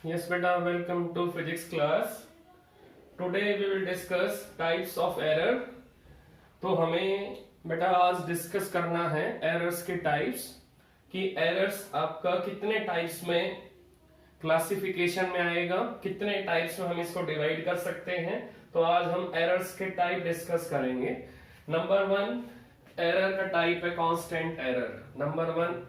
Yes, beta, welcome to physics class. Today we will discuss types of error. तो हमें बेटा आज discuss करना है एरर्स के टाइप्स कि एरर्स आपका कितने टाइप्स में क्लासिफिकेशन में आएगा, कितने टाइप्स में हम इसको डिवाइड कर सकते हैं। तो आज हम एरर्स के टाइप डिस्कस करेंगे। नंबर वन एरर का टाइप है constant error. Number one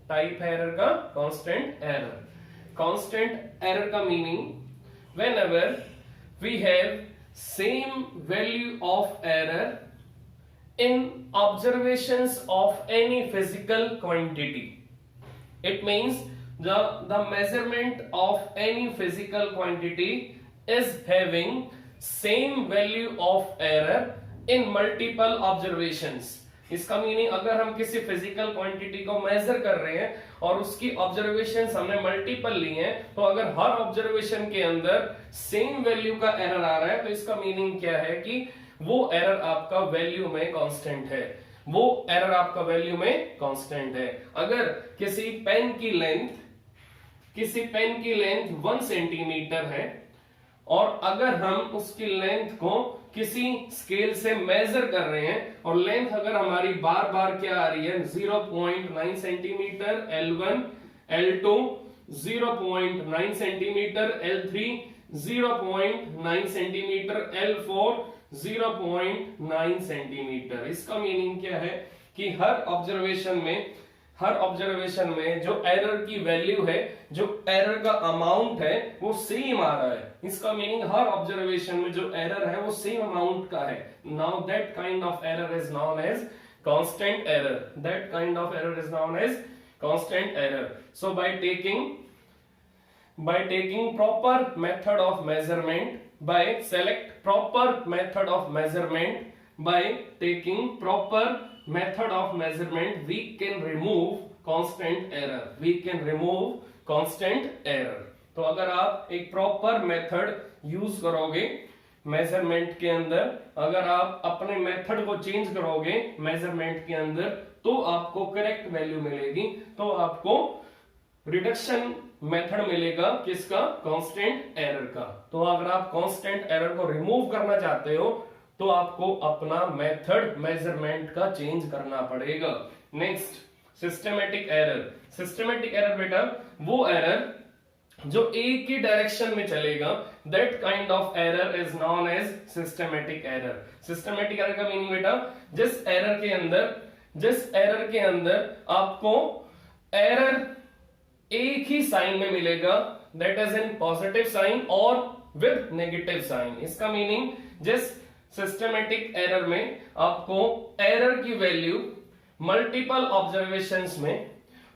type है एरर का कांस्टेंट एरर। Constant error का meaning whenever we have same value of error in observations of any physical quantity. It means the measurement of any physical quantity is having same value of error in multiple observations. इसका meaning अगर हम किसी physical quantity को major कर रहे हैं और उसकी ऑब्जर्वेशंस हमने मल्टीपल ली हैं, तो अगर हर ऑब्जर्वेशन के अंदर सेम वैल्यू का एरर आ रहा है तो इसका मीनिंग क्या है कि वो एरर आपका वैल्यू में कांस्टेंट है। वो एरर आपका वैल्यू में कांस्टेंट है। अगर किसी पेन की लेंथ 1 सेंटीमीटर है और अगर हम उसकी लेंथ को किसी स्केल से मेजर कर रहे हैं और लेंथ अगर हमारी बार बार क्या आ रही है 0.9 centimetre L1, L2 0.9 centimetre, L3 0.9 centimetre, L4 0.9 centimetre. इसका मीनिंग क्या है कि हर ऑब्जर्वेशन में जो एरर की वैल्यू है, जो एरर का अमाउंट है वो सेम आ रहा है। इसका मीनिंग हर ऑब्जर्वेशन में जो एरर है वो सेम अमाउंट का है। Now that kind of error is known as constant error. That kind of error is known as constant error. So by taking proper method of measurement, by select proper method of measurement, by taking proper method of measurement, we can remove constant error. We can remove constant error. तो अगर आप एक proper method use करोगे measurement के अंदर, अगर आप अपने मेथड को चेंज करोगे मेजरमेंट के अंदर, तो आपको करेक्ट वैल्यू मिलेगी। तो आपको रिडक्शन मेथड मिलेगा किसका? कांस्टेंट एरर का। तो अगर आप कांस्टेंट एरर को रिमूव करना चाहते हो तो आपको अपना मेथड मेजरमेंट का चेंज करना पड़ेगा। Next systematic error. Systematic error बेटा वो एरर जो एक ही डायरेक्शन में चलेगा, that kind of error is known as systematic error. Systematic error का मीनिंग बेटा जिस एरर के अंदर आपको एरर एक ही साइन में मिलेगा, that is in positive sign और विद नेगेटिव साइन। इसका मीनिंग जिस सिस्टमैटिक एरर में आपको एरर की वैल्यू मल्टीपल ऑब्जर्वेशंस में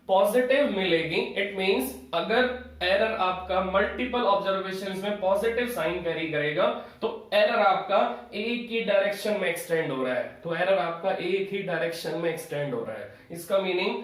पॉजिटिव मिलेगी, इट मींस अगर एरर आपका मल्टीपल ऑब्जर्वेशंस में पॉजिटिव साइन कैरी करेगा तो एरर आपका एक ही डायरेक्शन में एक्सटेंड हो रहा है। तो एरर आपका एक ही डायरेक्शन में एक्सटेंड हो रहा है। इसका meaning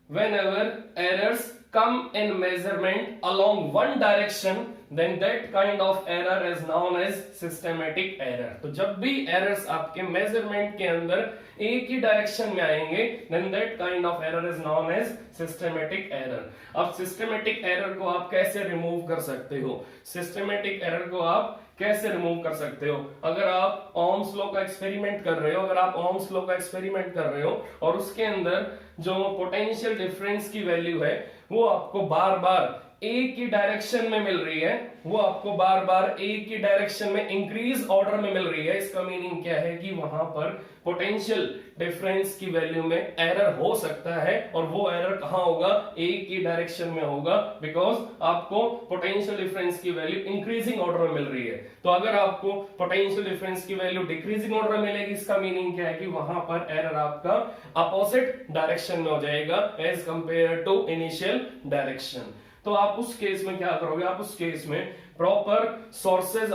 whenever errors come in measurement along one direction, then that kind of error is known as systematic error. तो जब भी errors आपके measurement के अंदर एक ही डायरेक्शन में आएंगे, then that kind of error is known as systematic error. अब systematic error को आप कैसे रिमूव कर सकते हो? systematic error को आप कैसे रिमूव कर सकते हो? अगर आप ओम्स लॉ का एक्सपेरिमेंट कर रहे हो, और उसके अंदर जो पोटेंशियल डिफरेंस की वैल्यू है वो आपको बार बार एक ही डायरेक्शन में मिल रही है, वो आपको बार बार एक ही डायरेक्शन में इंक्रीज ऑर्डर में मिल रही है, इसका मीनिंग क्या है कि वहां पर पोटेंशियल डिफरेंस की वैल्यू में एरर हो सकता है। और वो एरर कहां होगा? एक ही डायरेक्शन में होगा, बिकॉज आपको पोटेंशियल डिफरेंस की वैल्यू इंक्रीजिंग ऑर्डर में मिल रही है। तो अगर आपको पोटेंशियल डिफरेंस की वैल्यू डिक्रीजिंग ऑर्डर में मिलेगी, इसका मीनिंग क्या है कि वहां पर एरर आपका अपोजिट डायरेक्शन में हो जाएगा as compare to initial direction. तो आप उस केस में क्या करोगे? आप उस केस में proper sources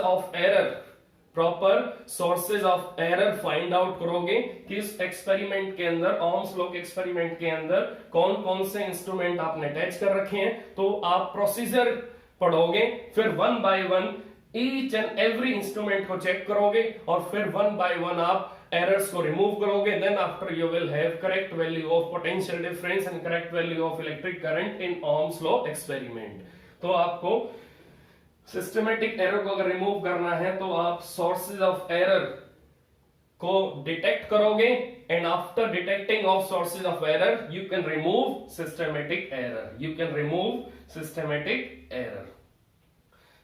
of error find out करोगे कि इस एक्सपेरिमेंट के अंदर, ओम्स लॉ के एक्सपेरिमेंट के अंदर कौन कौन से इंस्ट्रूमेंट आपने अटैच कर रखे हैं। तो आप प्रोसीजर पढ़ोगे, फिर one by one each and every instrument को चेक करोगे और फिर वन बाय वन आप एरर्स को रिमूव करोगे, then after you will have correct value of potential difference and correct value of electric current in Ohm's law experiment. तो आपको systematic error को अगर रिमूव करना है तो आप सोर्सेज ऑफ एरर को डिटेक्ट करोगे, and after detecting of sources of error you can remove systematic error, you can remove systematic error.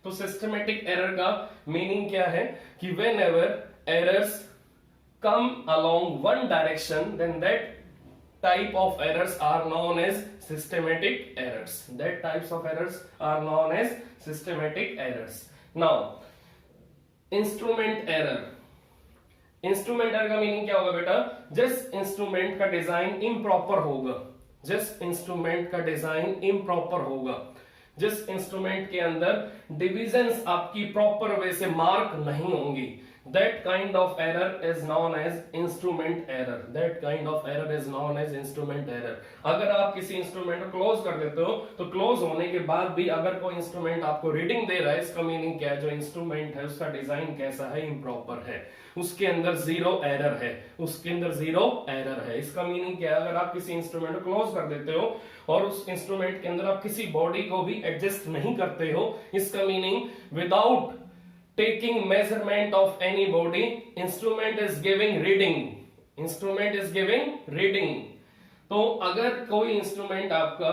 तो सिस्टमेटिक एरर का मीनिंग क्या है कि when ever errors come along one direction, then that type of errors are known as systematic errors. That types of errors are known as systematic errors. Now, instrument error. Instrument error का meaning क्या होगा बेटा? जिस instrument का design improper होगा, जिस instrument का design improper होगा, जिस इंस्ट्रूमेंट के अंदर डिविजन्स आपकी प्रॉपर वे से मार्क नहीं होंगी, that kind of error is known as instrument error. That kind of error is known as instrument error. अगर आप किसी इंस्ट्रूमेंट को क्लोज कर देते हो तो क्लोज होने के बाद भी अगर कोई इंस्ट्रूमेंट आपको रीडिंग दे रहा है, इसका मीनिंग क्या है? जो इंस्ट्रूमेंट है उसका डिजाइन कैसा है? इम्प्रॉपर है, उसके अंदर जीरो एरर है, उसके अंदर जीरो एरर है। इसका मीनिंग क्या है? अगर आप किसी इंस्ट्रूमेंट को क्लोज कर देते हो और उस इंस्ट्रूमेंट के अंदर आप किसी बॉडी को भी एडजस्ट नहीं करते हो, इसका meaning without taking measurement of any body, instrument is giving reading, instrument is giving reading। तो अगर कोई इंस्ट्रूमेंट आपका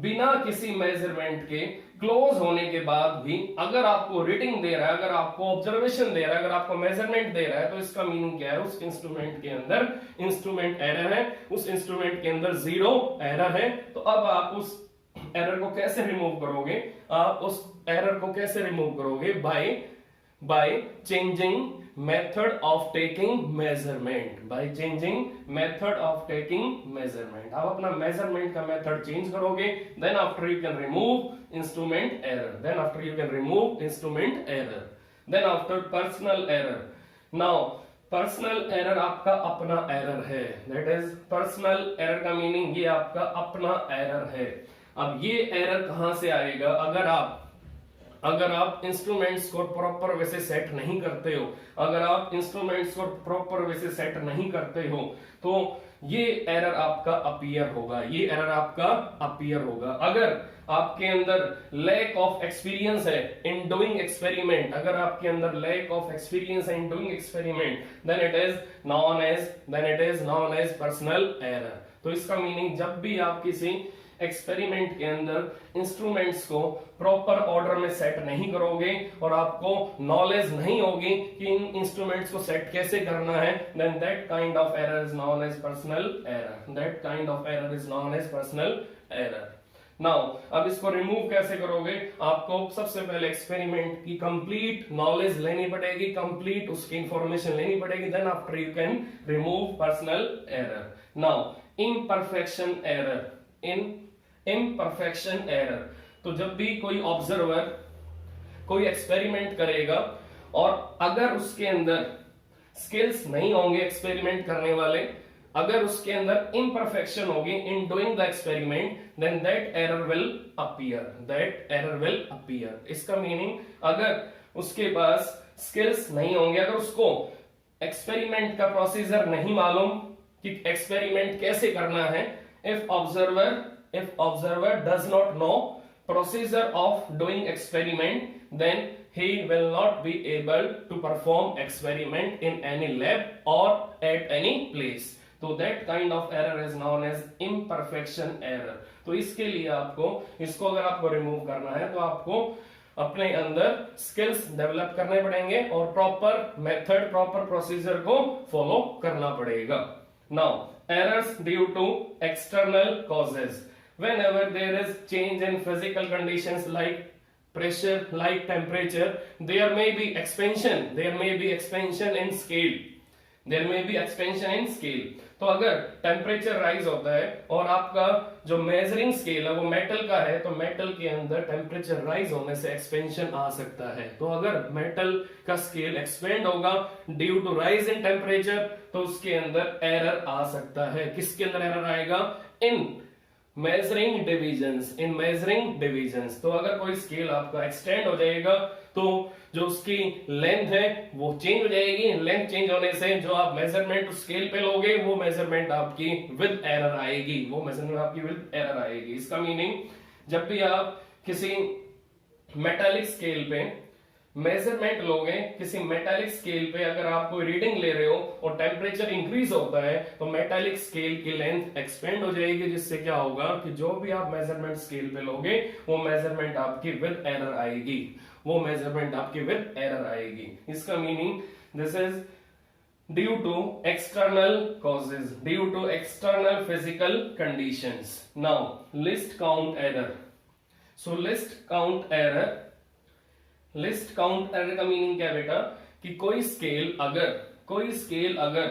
बिना किसी मेजरमेंट के क्लोज होने के बाद भी अगर आपको रीडिंग दे रहा है, अगर आपको ऑब्जर्वेशन दे रहा है, अगर आपको मेजरमेंट दे रहा है, तो इसका मीनिंग क्या है? उस इंस्ट्रूमेंट के अंदर इंस्ट्रूमेंट एरर है, उस इंस्ट्रूमेंट के अंदर जीरो एरर है। तो अब आप उस एरर को कैसे रिमूव करोगे? आप उस एरर को कैसे रिमूव करोगे? by changing method of taking measurement, by changing method of taking measurement। आप अपना measurement का method change करोगे, then after you can remove instrument error, then after you can remove instrument error, then after personal error। now personal error आपका अपना error है, that is personal error का meaning ये आपका अपना error है। अब ये error कहां से आएगा? अगर आप इंस्ट्रूमेंट्स को प्रॉपर वे से सेट नहीं करते हो, अगर आप इंस्ट्रूमेंट्स को प्रॉपर वे से सेट नहीं करते हो, तो ये एरर आपका अपीयर होगा, ये एरर आपका अपीयर होगा। अगर आपके अंदर लैक ऑफ एक्सपीरियंस है इन डूइंग एक्सपेरिमेंट, अगर आपके अंदर लैक ऑफ एक्सपीरियंस है in doing experiment, then it is known as personal error. तो इसका मीनिंग जब भी आप किसी एक्सपेरिमेंट के अंदर इंस्ट्रूमेंट्स को प्रॉपर ऑर्डर में सेट नहीं करोगे और आपको नॉलेज नहीं होगी कि इन इंस्ट्रूमेंट्स को सेट कैसे करना है, then that kind of error is known as personal error, that kind of error is known as personal error. Now अब इसको रिमूव कैसे करोगे? आपको सबसे पहले एक्सपेरिमेंट की कंप्लीट नॉलेज लेनी पड़ेगी, कंप्लीट उसकी इंफॉर्मेशन लेनी पड़ेगी, then after you can remove personal error. Now imperfection error, imperfection error, तो जब भी कोई ऑब्जर्वर कोई एक्सपेरिमेंट करेगा और अगर उसके अंदर स्किल्स नहीं होंगे एक्सपेरिमेंट करने वाले, अगर उसके अंदर इम्परफेक्शन होगी in doing the experiment, then that error will appear, that error will appear. इसका मीनिंग अगर उसके पास स्किल्स नहीं होंगे, अगर उसको एक्सपेरिमेंट का प्रोसीजर नहीं मालूम कि एक्सपेरिमेंट कैसे करना है, if observer does not know procedure of doing experiment, then he will not be able to perform experiment in any lab or at any place। तो that kind of error is known as imperfection error। तो इसके लिए आपको इसको अगर आपको remove करना है तो आपको अपने अंदर स्किल्स डेवलप करने पड़ेंगे और प्रॉपर मेथड, प्रॉपर प्रोसीजर को फॉलो करना पड़ेगा। Now errors due to external causes, whenever there is change in physical conditions like pressure, like temperature, there may be expansion in scale, there may be expansion in scale। तो अगर temperature rise होता है और आपका जो measuring scale है वो metal का है, तो मेटल के अंदर टेम्परेचर राइज होने से एक्सपेंशन आ सकता है। तो अगर मेटल का स्केल एक्सपेंड होगा due to rise in temperature, तो उसके अंदर एरर आ सकता है। किसके अंदर एरर आएगा? इन मेजरिंग डिविजन्स, इन मेजरिंग डिविजन्स। तो अगर कोई स्केल आपका एक्सटेंड हो जाएगा तो जो उसकी लेंथ है वो चेंज हो जाएगी। लेंथ चेंज होने से जो आप मेजरमेंट स्केल पे लोगे वो मेजरमेंट आपकी विद एरर आएगी, वो मेजरमेंट आपकी विद एरर आएगी। इसका मीनिंग जब भी आप किसी मेटालिक स्केल पे मेजरमेंट लोगे, किसी मेटालिक स्केल पे अगर आप कोई रीडिंग ले रहे हो और टेम्परेचर इंक्रीज होता है तो मेटालिक स्केल की लेंथ एक्सपेंड हो जाएगी, जिससे क्या होगा कि जो भी आप मेजरमेंट स्केल पे लोगे वो मेजरमेंट आपकी विद एरर आएगी, वो मेजरमेंट आपकी विद एरर आएगी। इसका meaning this is due to external causes, due to external physical conditions. Now least count error. So least count error, least count error का मीनिंग क्या है बेटा कि कोई स्केल अगर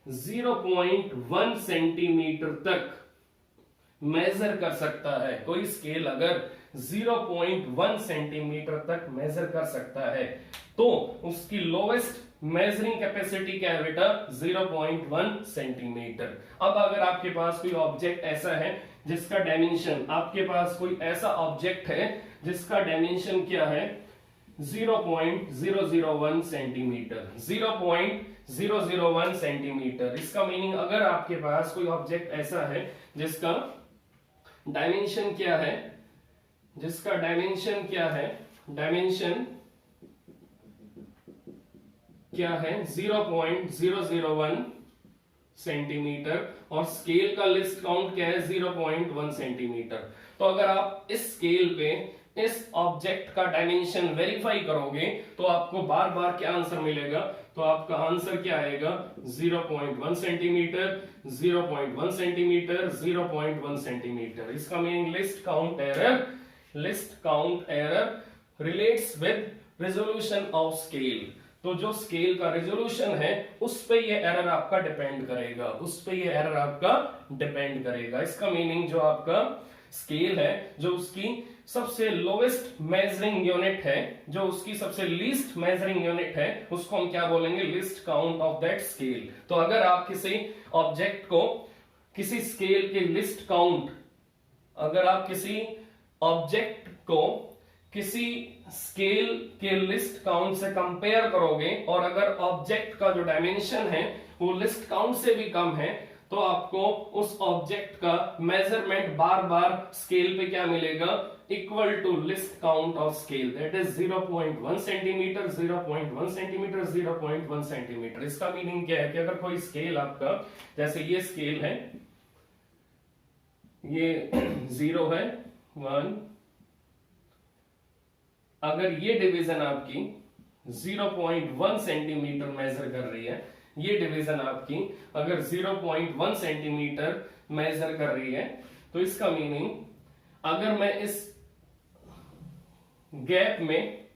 0.1 सेंटीमीटर तक मेजर कर सकता है, कोई स्केल अगर 0.1 सेंटीमीटर तक मेजर कर सकता है तो उसकी लोएस्ट मेजरिंग कैपेसिटी क्या है बेटा 0.1 सेंटीमीटर। अब अगर आपके पास कोई ऑब्जेक्ट ऐसा है जिसका डायमेंशन, आपके पास कोई ऐसा ऑब्जेक्ट है जिसका डायमेंशन क्या है 0.001 सेंटीमीटर, 0.001 सेंटीमीटर। इसका मीनिंग अगर आपके पास कोई ऑब्जेक्ट ऐसा है जिसका डायमेंशन क्या है, जिसका डायमेंशन क्या है, डायमेंशन क्या है 0.001 सेंटीमीटर और स्केल का लिस्ट काउंट क्या है 0.1 सेंटीमीटर। तो अगर आप इस स्केल पे इस ऑब्जेक्ट का डायमेंशन वेरीफाई करोगे तो आपको बार बार क्या आंसर मिलेगा, तो आपका आंसर क्या आएगा 0.1 सेंटीमीटर, 0.1 सेंटीमीटर, 0.1 सेंटीमीटर। इसका meaning list count error, least count error relates with resolution of scale. तो जो स्केल का रेजोल्यूशन है उस पे ये एरर आपका डिपेंड करेगा, उस पे ये एरर आपका डिपेंड करेगा। इसका मीनिंग जो आपका स्केल है, जो उसकी सबसे लोवेस्ट मेजरिंग यूनिट है, जो उसकी सबसे लीस्ट मेजरिंग यूनिट है, उसको हम क्या बोलेंगे list count of that scale. तो अगर आप किसी ऑब्जेक्ट को किसी स्केल के लिस्ट काउंट, अगर आप किसी ऑब्जेक्ट को किसी स्केल के लिस्ट काउंट से कंपेयर करोगे और अगर ऑब्जेक्ट का जो डायमेंशन है वो लिस्ट काउंट से भी कम है तो आपको उस ऑब्जेक्ट का मेजरमेंट बार बार स्केल पे क्या मिलेगा equal to least count of scale, that is 0.1 centimetre, 0.1 centimetre, 0.1 centimetre. इसका मीनिंग क्या है कि अगर कोई स्केल आपका, जैसे ये स्केल है, ये 0 है 1, अगर ये डिवीजन आपकी 0.1 सेंटीमीटर मेजर कर रही है, ये डिवीजन आपकी अगर 0.1 सेंटीमीटर मेजर कर रही है तो इसका मीनिंग अगर मैं इस गैप में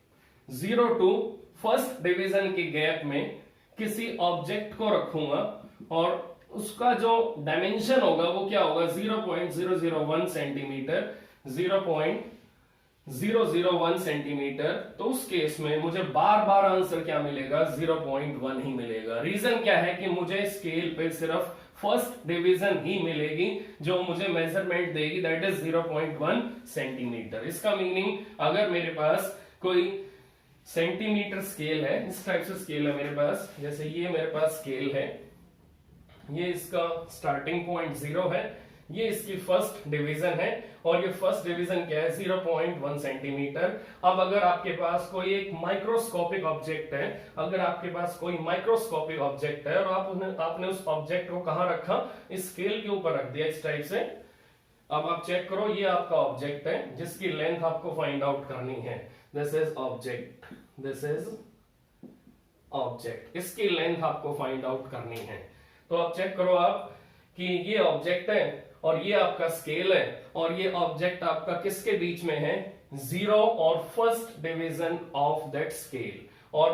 0 टू फर्स्ट डिवीजन के गैप में किसी ऑब्जेक्ट को रखूंगा और उसका जो डायमेंशन होगा वो क्या होगा 0.001 सेंटीमीटर, 0.001 सेंटीमीटर, तो उस केस में मुझे बार बार आंसर क्या मिलेगा 0.1 ही मिलेगा। रीजन क्या है कि मुझे स्केल पे सिर्फ फर्स्ट डिवीजन ही मिलेगी जो मुझे मेजरमेंट देगी, दैट इज 0.1 सेंटीमीटर। इसका मीनिंग अगर मेरे पास कोई सेंटीमीटर स्केल है, इस टाइप से स्केल है मेरे पास, जैसे ये मेरे पास स्केल है, ये इसका स्टार्टिंग पॉइंट 0 है, ये इसकी फर्स्ट डिवीजन है और ये फर्स्ट डिवीजन क्या है 0.1 सेंटीमीटर। अब अगर आपके पास कोई एक माइक्रोस्कोपिक ऑब्जेक्ट है, अगर आपके पास कोई माइक्रोस्कोपिक ऑब्जेक्ट है और आपने उस ऑब्जेक्ट को कहां रखा, इस स्केल के ऊपर रख दिया इस टाइप से। अब आप चेक करो, ये आपका ऑब्जेक्ट है जिसकी लेंथ आपको फाइंड आउट करनी है, this is object, this is object, इसकी लेंथ आपको फाइंड आउट करनी है। तो आप चेक करो आप कि ये ऑब्जेक्ट है और ये आपका स्केल है और ये ऑब्जेक्ट आपका किसके बीच में है 0 और first division of that scale, और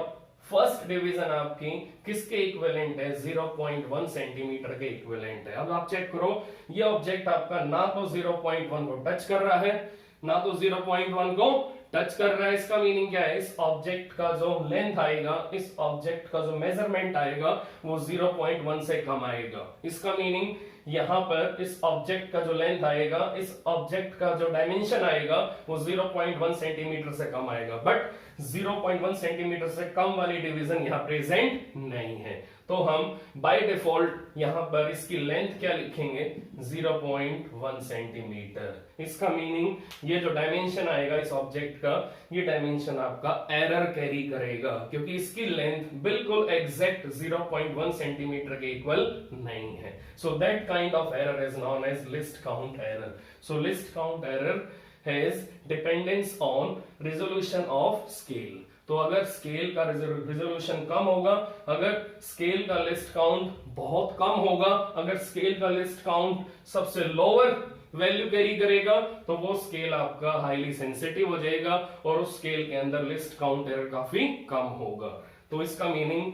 फर्स्ट डिवीजन आपकी किसके इक्विवेलेंट है 0.1 सेंटीमीटर के इक्विवेलेंट है। अब आप चेक करो, ये ऑब्जेक्ट आपका ना तो 0.1 को टच कर रहा है ना तो 0.1 को टच कर रहा है। इसका मीनिंग क्या है, इस ऑब्जेक्ट का जो लेंथ आएगा, इस ऑब्जेक्ट का जो मेजरमेंट आएगा वो 0.1 से कम आएगा। इसका मीनिंग यहाँ पर इस ऑब्जेक्ट का जो लेंथ आएगा, इस ऑब्जेक्ट का जो डायमेंशन आएगा वो 0.1 सेंटीमीटर से कम आएगा, बट 0.1 सेंटीमीटर से कम वाली डिवीजन यहाँ प्रेजेंट नहीं है। तो हम बाय डिफॉल्ट यहां पर इसकी लेंथ क्या लिखेंगे, 0.1 सेंटीमीटर। इसका मीनिंग ये जो डायमेंशन आएगा इस ऑब्जेक्ट का, ये डायमेंशन आपका एरर कैरी करेगा, क्योंकि इसकी लेंथ बिल्कुल एग्जैक्ट 0.1 सेंटीमीटर के इक्वल नहीं है। So that kind of error is known as least count error. So least count error has dependence on resolution of scale. तो अगर स्केल का रिजोल्यूशन कम होगा, अगर स्केल का लिस्ट काउंट बहुत कम होगा, अगर स्केल का लिस्ट काउंट सबसे लोअर वैल्यू कैरी करेगा, तो वो स्केल आपका हाईली सेंसिटिव हो जाएगा और उस स्केल के अंदर लिस्ट काउंट एरर काफी कम होगा। तो इसका मीनिंग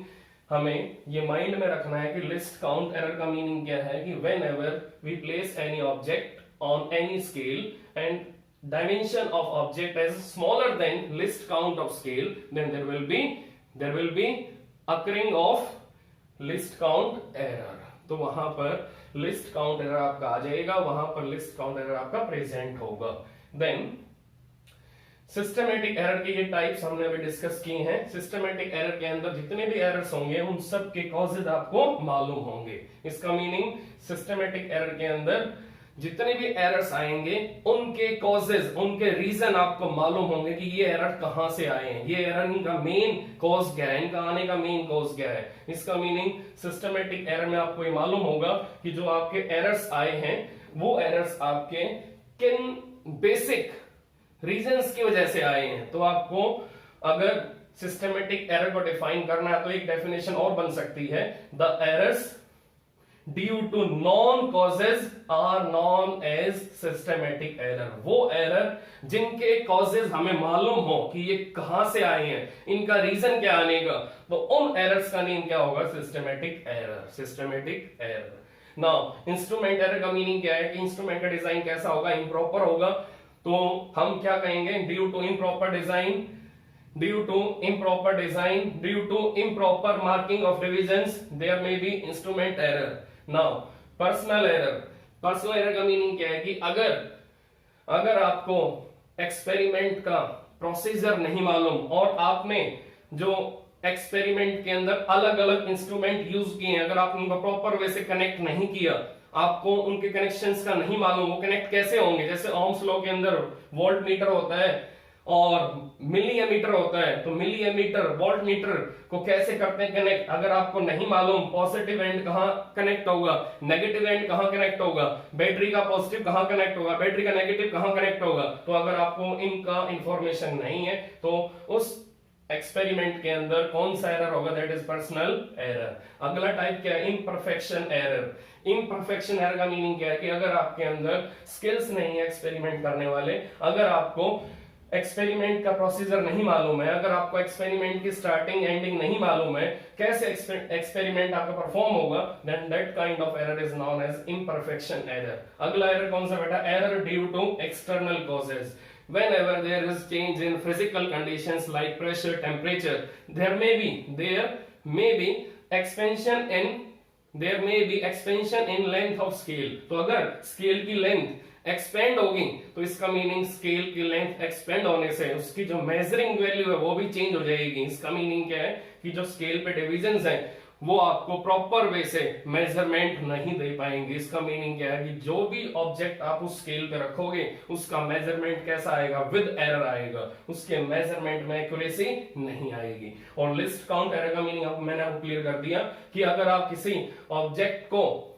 हमें ये माइंड में रखना है कि लिस्ट काउंट एरर का मीनिंग क्या है कि whenever we place any object on any scale and dimension of object is smaller than list count of scale, then there will be occurring of list count error। तो वहां पर list count error आपका आ जाएगा, वहां पर list count error आपका present होगा। then systematic error के ये टाइप्स हमने अभी डिस्कस किए हैं। सिस्टमेटिक एरर के अंदर जितने भी एरर्स होंगे उन सब के कॉजेज आपको मालूम होंगे। इसका मीनिंग सिस्टमेटिक एरर के अंदर जितने भी एरर्स आएंगे उनके कॉजेज, उनके रीजन आपको मालूम होंगे कि ये एरर कहां से आए हैं, ये एरर का मेन कॉज क्या है, इनका आने का मेन कॉज क्या है। इसका मीनिंग सिस्टमेटिक एरर में आपको ये मालूम होगा कि जो आपके एरर्स आए हैं वो एरर्स आपके किन बेसिक रीजंस की वजह से आए हैं। तो आपको अगर सिस्टमेटिक एरर को डिफाइन करना है तो एक डेफिनेशन और बन सकती है, the errors due to known causes are known as systematic error. वो एरर जिनके कॉजेज हमें मालूम हो कि ये कहां से आए हैं, इनका रीजन क्या आने का, तो उन एरर्स का नेम क्या होगा, systematic error. Systematic error. Now instrument error का मीनिंग क्या है कि इंस्ट्रूमेंट का डिजाइन कैसा होगा, इम्प्रॉपर होगा। तो हम क्या कहेंगे, due to improper design, due to improper design, due to improper marking of divisions, there may be instrument error। now personal error। personal error का मीनिंग क्या है कि अगर आपको एक्सपेरिमेंट का प्रोसीजर नहीं मालूम और आपने जो एक्सपेरिमेंट के अंदर अलग अलग इंस्ट्रूमेंट यूज किए हैं, अगर आप उनको प्रॉपर वे से कनेक्ट नहीं किया, आपको उनके कनेक्शंस का नहीं मालूम वो कनेक्ट कैसे होंगे। जैसे ओम्स लॉ के अंदर वोल्ट मीटर होता है और मिली एमीटर होता है, तो मिली एमीटर वोल्ट मीटर को कैसे करते हैं कनेक्ट, अगर आपको नहीं मालूम पॉजिटिव एंड कहां कनेक्ट होगा, नेगेटिव एंड कहां कनेक्ट होगा, बैटरी का पॉजिटिव कहां कनेक्ट होगा, बैटरी का नेगेटिव कहां कनेक्ट होगा, तो अगर आपको इनका इंफॉर्मेशन नहीं है तो उस एक्सपेरिमेंट के अंदर कौन सा एरर होगा, दैट इज पर्सनल एरर। अगला टाइप क्या है, इम्परफेक्शन एरर। इम्परफेक्शन एरर का मीनिंग क्या है कि अगर आपके अंदर स्किल्स नहीं है एक्सपेरिमेंट करने वाले, अगर आपको एक्सपेरिमेंट का प्रोसीजर नहीं मालूम है, अगर आपको एक्सपेरिमेंट की स्टार्टिंग एंडिंग नहीं मालूम है, कैसे एक्सपेरिमेंट आपका परफॉर्म होगा, then that kind of error is known as imperfection error. अगला एरर कौन सा बेटा, error due to external causes. whenever there is change in physical conditions like pressure, temperature, there may be expansion in length of scale। तो अगर scale की length expand होगी तो इसका मीनिंग स्केल की लेंथ एक्सपेंड होने से उसकी जो मेजरिंग वैल्यू है वो भी चेंज हो जाएगी। इसका मीनिंग क्या है कि जो स्केल पे डिविजन्स हैं वो आपको प्रॉपर वे से मेजरमेंट नहीं दे पाएंगे। इसका मीनिंग क्या है कि जो भी ऑब्जेक्ट आप उस स्केल पे रखोगे उसका मेजरमेंट कैसा आएगा, विद एरर आएगा, उसके मेजरमेंट में एक्यूरेसी नहीं आएगी। और लिस्ट काउंट एरर का मीनिंग मैंने आपको क्लियर कर दिया कि अगर आप किसी ऑब्जेक्ट को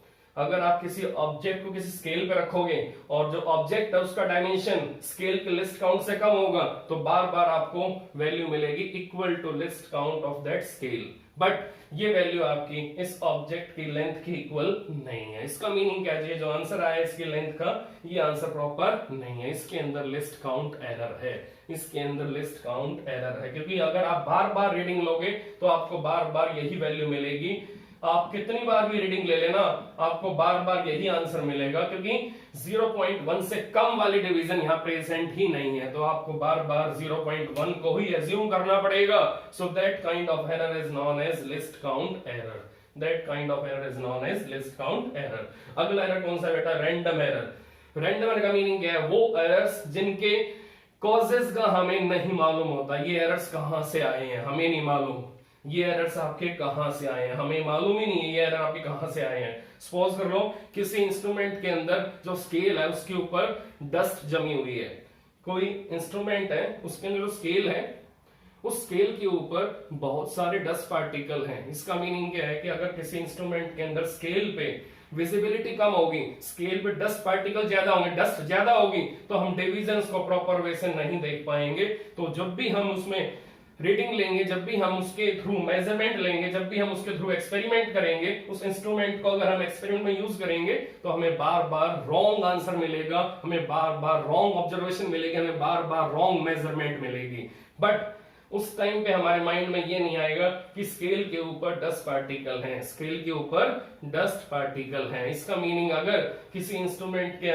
किसी स्केल पे रखोगे और जो ऑब्जेक्ट है उसका डायमेंशन स्केल के लिस्ट काउंट से कम होगा तो बार बार आपको वैल्यू मिलेगी equal to least count of that scale, but ये वैल्यू आपकी इस ऑब्जेक्ट की लेंथ की इक्वल नहीं है। इसका मीनिंग क्या है, जो आंसर आया इसकी लेंथ का, ये आंसर प्रॉपर नहीं है, इसके अंदर लिस्ट काउंट एरर है, इसके अंदर लिस्ट काउंट एरर है। क्योंकि अगर आप बार बार रीडिंग लोगे तो आपको बार बार यही वैल्यू मिलेगी। आप कितनी बार भी रीडिंग ले लेना आपको बार बार यही आंसर मिलेगा, क्योंकि 0.1 से कम वाली डिवीजन यहाँ प्रेजेंट ही नहीं है, तो आपको बार बार 0.1 को ही एज्यूम करना पड़ेगा। So that kind of error is known as least count error. That kind of error is known as least count error. अगला एरर कौन सा बेटा, रैंडम एरर। रैंडम एरर का मीनिंग क्या है, वो एरर्स जिनके कॉजेज का हमें नहीं मालूम होता, ये एरर्स कहां से आए हैं हमें नहीं मालूम, ये एरर्स आपके कहां से आए हैं हमें मालूम ही नहीं है, ये एरर आपके कहां से आए हैं। सपोज कर लो किसी इंस्ट्रूमेंट के अंदर जो स्केल है उसके ऊपर डस्ट जमी हुई है, कोई इंस्ट्रूमेंट है उसके अंदर जो स्केल है उस स्केल के ऊपर बहुत सारे डस्ट पार्टिकल हैं। इसका मीनिंग क्या है कि अगर किसी इंस्ट्रूमेंट के अंदर स्केल पे विजिबिलिटी कम होगी, स्केल पे डस्ट पार्टिकल ज्यादा होंगे, डस्ट ज्यादा होगी, तो हम डिविजन्स को प्रॉपर वे से नहीं देख पाएंगे। तो जब भी हम उसमें रीडिंग लेंगे, जब भी हम उसके थ्रू मेजरमेंट लेंगे, जब भी हम उसके थ्रू एक्सपेरिमेंट करेंगे, उस इंस्ट्रूमेंट को अगर हम एक्सपेरिमेंट में यूज करेंगे तो हमें बार बार रॉन्ग आंसर मिलेगा, हमें बार बार रॉन्ग ऑब्जर्वेशन मिलेगी, हमें बार बार रॉन्ग मेजरमेंट मिलेगी। बट उस टाइम पे हमारे माइंड में ये नहीं आएगा कि स्केल के ऊपर डस्ट पार्टिकल हैं, स्केल के ऊपर डस्ट पार्टिकल हैं। इसका मीनिंग अगर किसी इंस्ट्रूमेंट के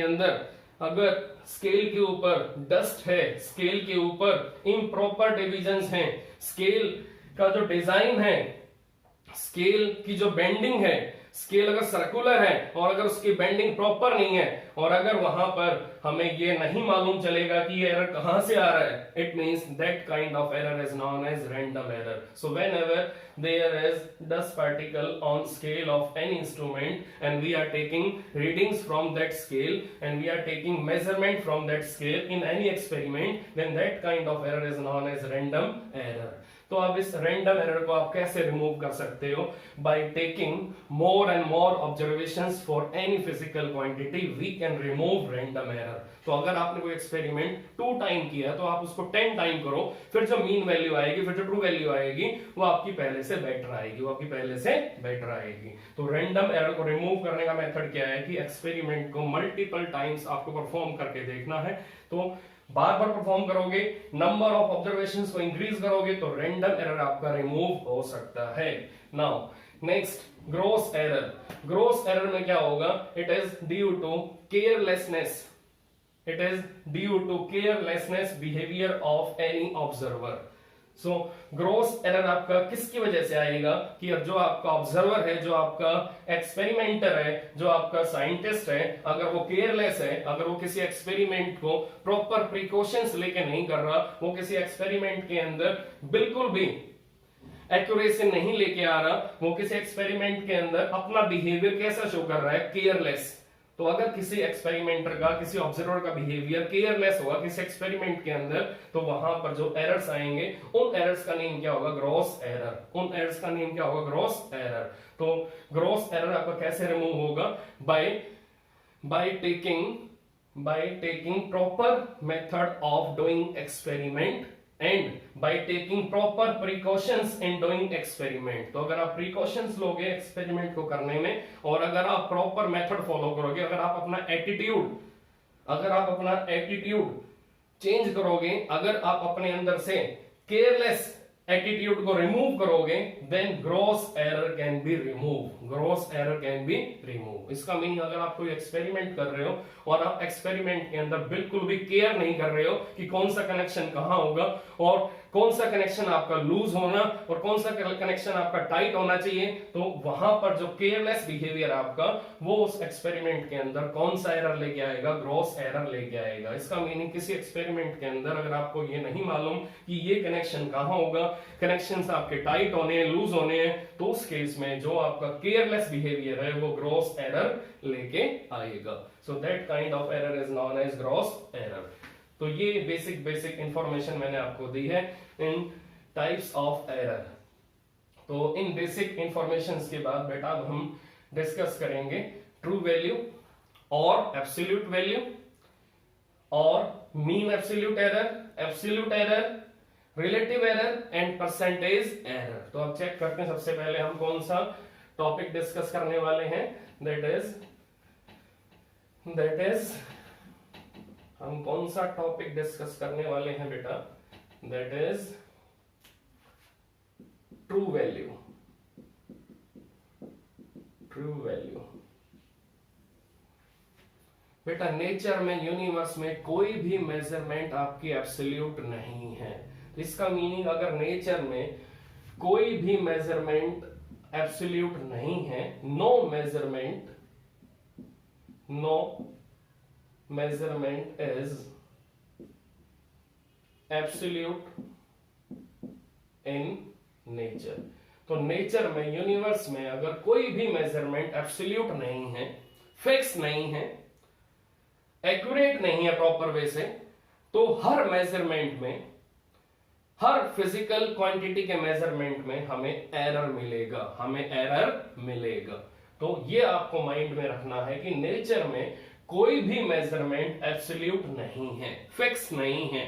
अंदर अगर स्केल के ऊपर डस्ट है, स्केल के ऊपर इम्प्रॉपर डिविजन्स हैं, स्केल का जो डिजाइन है, स्केल की जो बेंडिंग है, स्केल अगर सर्कुलर है और अगर उसकी बेंडिंग प्रॉपर नहीं है और अगर वहां पर हमें ये नहीं मालूम चलेगा कि ये एरर कहां से आ रहा है, it means that kind of error is known as random error. So whenever there is dust particle on scale of any instrument and we are taking readings from that scale and we are taking measurement from that scale in any experiment, then that kind of error is known as random error. तो अब इस random error को आप कैसे remove कर सकते हो, by taking more and more observations for any physical quantity we can remove random error. तो अगर आपने कोई एक्सपेरिमेंट 2 टाइम किया है तो आप उसको 10 टाइम करो, फिर जो मीन वैल्यू आएगी, फिर जो ट्रू वैल्यू आएगी वो आपकी पहले से बेटर आएगी, तो रैंडम एरर को रिमूव करने का मेथड क्या है कि एक्सपेरिमेंट को मल्टीपल टाइम्स आपको परफॉर्म करके देखना है। तो बार बार परफॉर्म करोगे, नंबर ऑफ ऑब्जर्वेशंस को इंक्रीज करोगे तो रैंडम एरर आपका रिमूव हो सकता है। Now next, gross error. Gross error में क्या होगा, it is due to carelessness, behaviour of any observer. So gross error आपका किसकी वजह से आएगा कि जो आपका ऑब्जर्वर है, जो आपका एक्सपेरिमेंटर है, जो आपका साइंटिस्ट है, अगर वो केयरलेस है, अगर वो किसी एक्सपेरिमेंट को प्रॉपर प्रिकॉशंस लेके नहीं कर रहा, वो किसी एक्सपेरिमेंट के अंदर बिल्कुल भी एक्यूरेसी नहीं लेके आ रहा, वो किसी एक्सपेरिमेंट के अंदर अपना बिहेवियर कैसा शो कर रहा है, केयरलेस। तो अगर किसी एक्सपेरिमेंटर का, किसी ऑब्जर्वर का बिहेवियर केयरलेस होगा किसी एक्सपेरिमेंट के अंदर, तो वहां पर जो एरर्स आएंगे उन एरर्स का नेम क्या होगा, ग्रॉस एरर। तो ग्रॉस एरर आपका कैसे रिमूव होगा, bye taking proper method of doing experiment and bye taking proper precautions in doing experiment. तो अगर आप प्रिकॉशंस लोगे एक्सपेरिमेंट को करने में और अगर आप प्रॉपर मेथड फॉलो करोगे, अगर आप अपना एटीट्यूड चेंज करोगे, अगर आप अपने अंदर से केयरलेस एटीट्यूड को रिमूव करोगे, then gross error can be remove. इसका मीनिंग अगर आप कोई एक्सपेरिमेंट कर रहे हो और आप एक्सपेरिमेंट के अंदर बिल्कुल भी केयर नहीं कर रहे हो कि कौन सा कनेक्शन कहां होगा और कौन सा कनेक्शन आपका लूज होना और कौन सा कनेक्शन आपका टाइट होना चाहिए, तो वहां पर जो केयरलेस बिहेवियर आपका, वो उस एक्सपेरिमेंट के अंदर कौन सा एरर लेके आएगा, ग्रॉस एरर लेके आएगा। इसका मीनिंग किसी एक्सपेरिमेंट के अंदर अगर आपको ये नहीं मालूम कि ये कनेक्शन कहां होगा, कनेक्शंस आपके टाइट होने हैं, लूज होने हैं, तो उस केस में जो आपका केयरलेस बिहेवियर है वो ग्रॉस एरर लेके आएगा। So that kind of error is known as gross error. तो ये बेसिक इंफॉर्मेशन मैंने आपको दी है इन टाइप्स ऑफ एरर। तो इन बेसिक इंफॉर्मेशंस के बाद बेटा अब हम डिस्कस करेंगे ट्रू वैल्यू और एब्सोल्यूट वैल्यू और mean absolute error, relative error and percentage error. तो अब चेक करते हैं, सबसे पहले हम कौन सा टॉपिक डिस्कस करने वाले हैं, दैट इज हम कौन सा टॉपिक डिस्कस करने वाले हैं बेटा, दैट इज ट्रू वैल्यू। बेटा नेचर में, यूनिवर्स में कोई भी मेजरमेंट आपकी एब्सोल्यूट नहीं है। इसका मीनिंग अगर नेचर में कोई भी मेजरमेंट एब्सोल्यूट नहीं है, no measurement is absolute in nature. तो नेचर में, यूनिवर्स में अगर कोई भी मेजरमेंट एब्सोल्यूट नहीं है, फिक्स नहीं है, एक्यूरेट नहीं है प्रॉपर वे से, तो हर मेजरमेंट में, हर फिजिकल क्वांटिटी के मेजरमेंट में हमें एरर मिलेगा। तो ये आपको माइंड में रखना है कि नेचर में कोई भी मेजरमेंट एब्सोल्यूट नहीं है, फिक्स नहीं है।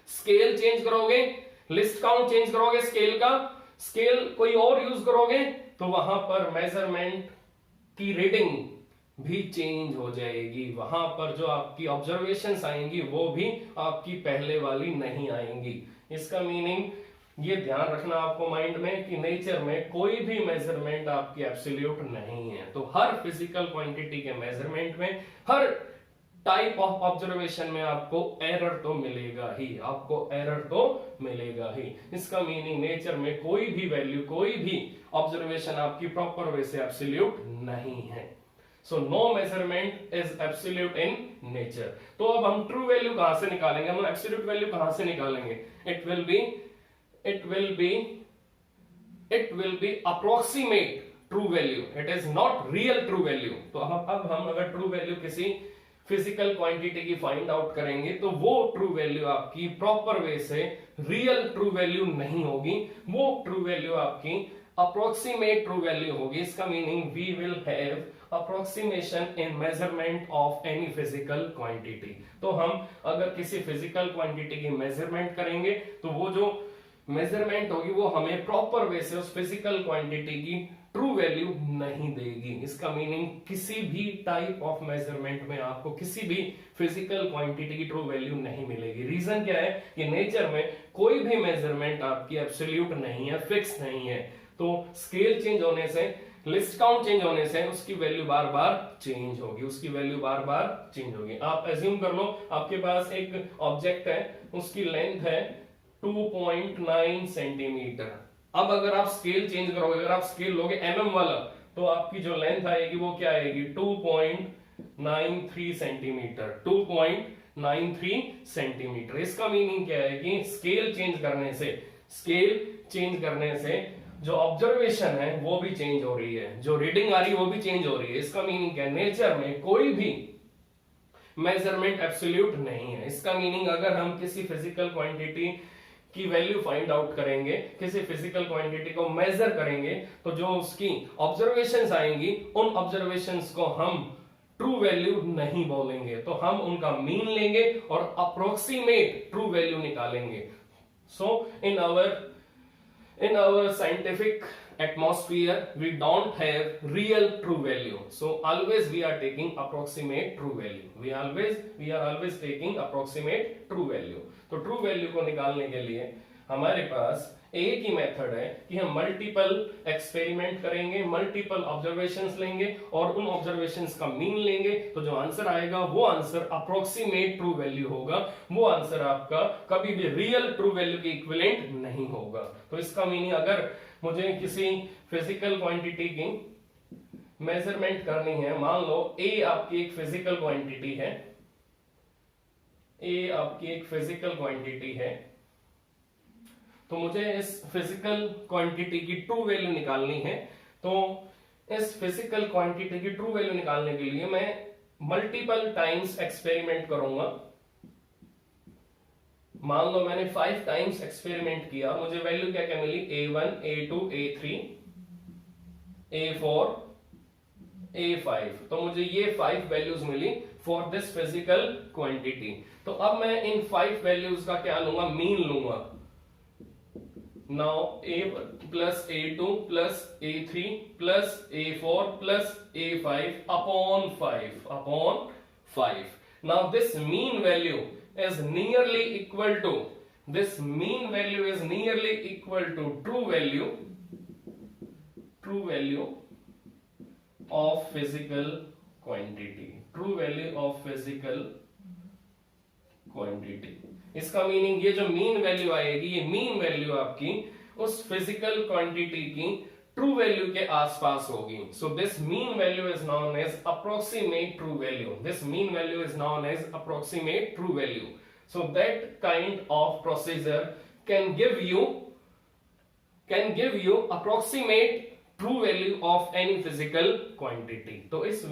स्केल चेंज करोगे, लिस्ट काउंट चेंज करोगे, स्केल का स्केल कोई और यूज करोगे, तो वहां पर मेजरमेंट की रीडिंग भी चेंज हो जाएगी। वहां पर जो आपकी ऑब्जर्वेशंस आएंगी वो भी आपकी पहले वाली नहीं आएंगी। इसका मीनिंग ये ध्यान रखना आपको माइंड में कि नेचर में कोई भी मेजरमेंट आपकी एब्सोल्यूट नहीं है। तो हर फिजिकल क्वांटिटी के मेजरमेंट में, हर टाइप ऑफ ऑब्जर्वेशन में आपको एरर तो मिलेगा ही, इसका मीनिंग नेचर में कोई भी वैल्यू, कोई भी ऑब्जर्वेशन आपकी प्रॉपर वे से एब्सोल्यूट नहीं है। So no measurement is absolute in nature. तो अब हम ट्रू वैल्यू कहां से निकालेंगे, हम एब्सोल्यूट वैल्यू कहां से निकालेंगे? It will be approximate true value, it is not real true value. तो अब हम अगर ट्रू वैल्यू किसी फिजिकल क्वांटिटी की फाइंड आउट करेंगे तो वो ट्रू वैल्यू आपकी प्रॉपर वे से रियल ट्रू वैल्यू नहीं होगी, वो ट्रू वैल्यू आपकी अप्रोक्सीमेट ट्रू वैल्यू होगी। इसका meaning we will have approximation in measurement of any physical quantity. तो हम अगर किसी फिजिकल क्वांटिटी की मेजरमेंट करेंगे तो वो जो मेजरमेंट होगी वो हमें प्रॉपर वे से उस फिजिकल क्वांटिटी की ट्रू वैल्यू नहीं देगी। इसका मीनिंग किसी भी टाइप ऑफ मेजरमेंट में आपको किसी भी फिजिकल क्वांटिटी की ट्रू वैल्यू नहीं मिलेगी। रीजन क्या है कि नेचर में कोई भी मेजरमेंट आपकी एब्सोल्यूट नहीं है, फिक्स नहीं है। तो स्केल चेंज होने से, लिस्ट काउंट चेंज होने से उसकी वैल्यू बार बार चेंज होगी, आप एज्यूम कर लो आपके पास एक ऑब्जेक्ट है, उसकी लेंथ है 2.9 सेंटीमीटर। अब अगर आप स्केल चेंज करोगे, अगर आप स्केल लोगे mm वाला, तो आपकी जो लेंथ आएगी वो क्या आएगी? 2.93 सेंटीमीटर, 2.93 सेंटीमीटर। इसका मीनिंग क्या है कि स्केल चेंज करने से जो ऑब्जर्वेशन है वो भी चेंज हो रही है, जो रीडिंग आ रही है वो भी चेंज हो रही है। इसका मीनिंग क्या है? नेचर में कोई भी मेजरमेंट एब्सोल्यूट नहीं है। इसका मीनिंग अगर हम किसी फिजिकल क्वांटिटी की वैल्यू फाइंड आउट करेंगे, किसी फिजिकल क्वांटिटी को मेजर करेंगे, तो जो उसकी ऑब्जर्वेशंस आएंगी उन ऑब्जर्वेशंस को हम ट्रू वैल्यू नहीं बोलेंगे, तो हम उनका मीन लेंगे और अप्रोक्सीमेट ट्रू वैल्यू निकालेंगे। सो in our scientific atmosphere we don't have real true value, so always we are taking approximate true value, we are always taking approximate true value। तो true value को निकालने के लिए हमारे पास एक ही मेथड है कि हम मल्टीपल एक्सपेरिमेंट करेंगे, मल्टीपल ऑब्जर्वेशंस लेंगे और उन ऑब्जर्वेशंस का मीन लेंगे, तो जो आंसर आएगा वो आंसर अप्रोक्सीमेट ट्रू वैल्यू होगा, वो आंसर आपका कभी भी रियल ट्रू वैल्यू के इक्विवेलेंट नहीं होगा। तो इसका मीनिंग अगर मुझे किसी फिजिकल क्वांटिटी की मेजरमेंट करनी है, मान लो ए आपकी एक फिजिकल क्वांटिटी है, ए आपकी एक फिजिकल क्वांटिटी है, तो मुझे इस फिजिकल क्वांटिटी की ट्रू वैल्यू निकालनी है। तो इस फिजिकल क्वांटिटी की ट्रू वैल्यू निकालने के लिए मैं मल्टीपल टाइम्स एक्सपेरिमेंट करूंगा। मान लो मैंने 5 टाइम्स एक्सपेरिमेंट किया, मुझे वैल्यू क्या क्या मिली? A1, A2, A3, A4, A5। तो मुझे ये 5 वैल्यूज मिली फॉर दिस फिजिकल क्वांटिटी। तो अब मैं इन 5 वैल्यूज का क्या लूंगा? मीन लूंगा। Now A1 plus A2 plus A3 plus A4 plus A5 upon 5. Now this mean value is nearly equal to true value of physical quantity. इसका meaning ये जो मीन वैल्यू आएगी, ये मीन वैल्यू आपकी उस फिजिकल क्वांटिटी की true value के आसपास होगी. So this mean value is known as approximate true value. This mean value is known as approximate true value. So that kind of procedure can give you approximate true value of any physical quantity. तो इस